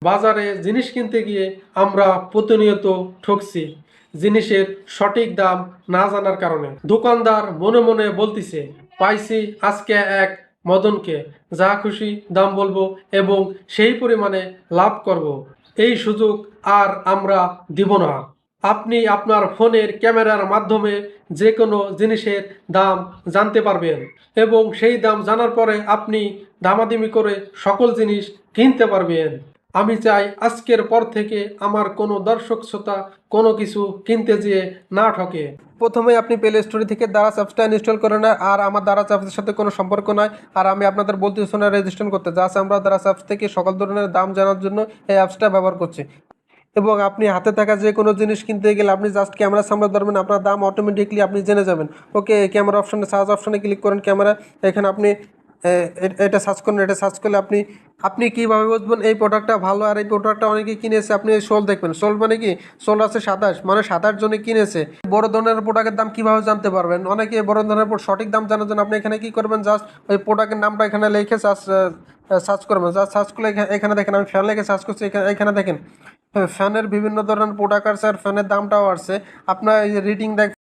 বাজারে জিনিস কিনতে গিয়ে আমরা প্রতিনিয়ত ঠকছি জিনিসের সঠিক দাম না জানার কারণে। দোকানদার মনে মনে বলতিছে, পাইছি আজকে এক মদনকে, যা খুশি দাম বলবো এবং সেই পরিমাণে লাভ করব। এই সুযোগ আর আমরা দিব না। আপনি আপনার ফোনের ক্যামেরার মাধ্যমে যে কোনো জিনিসের দাম জানতে পারবেন এবং সেই দাম জানার পরে আপনি দামাদামি করে সকল জিনিস কিনতে পারবেন। আমি চাই আজকের পর থেকে আমার কোনো দর্শক শ্রোতা কোনো কিছু কিনতে যেয়ে না ঠকে। প্রথমে আপনি প্লে স্টোর থেকে দারাজ অ্যাপসটা ইনস্টল করে নেয়, আর আমার দারাজ অ্যাপসের সাথে কোনো সম্পর্ক নয়। আর আমি আপনাদের বলতেছি না রেজিস্ট্রেশন করতে, জাস্ট আমরা দারাজ অ্যাপস থেকে সকল ধরনের দাম জানার জন্য এই অ্যাপসটা ব্যবহার করছি। এবং আপনি হাতে থাকা যে কোনো জিনিস কিনতে গেলে আপনি জাস্ট ক্যামেরার সামনে ধরবেন, আপনার দাম অটোমেটিকলি আপনি জেনে যাবেন। ওকে, ক্যামেরা অপশানে সার্চ অপশানে ক্লিক করেন ক্যামেরা, এখানে আপনি এটা সার্চ করেন। এটা সার্চ করলে আপনি আপনি কীভাবে বুঝবেন এই প্রোডাক্টটা ভালো আর এই প্রোডাক্টটা অনেকে কিনেছে? আপনি সোল দেখবেন। সোল মানে কি? সোল আছে 27, মানে 27 জনে কিনেছে। বড় ধরনের প্রোডাক্টের দাম কীভাবে জানতে পারবেন? অনেকে বড় ধরনের সঠিক দাম জানার জন্য আপনি এখানে কী করবেন, জাস্ট ওই প্রোডাক্টের নামটা এখানে লিখে সার্চ করবেন। জাস্ট সার্চ করলে এখানে দেখেন, আমি ফ্যান লিখে সার্চ করছি, এখানে দেখেন ফ্যানের বিভিন্ন ধরনের প্রোডাক্ট আছে আর ফ্যানের দামটাও আসছে। আপনার এই রিডিং দেখ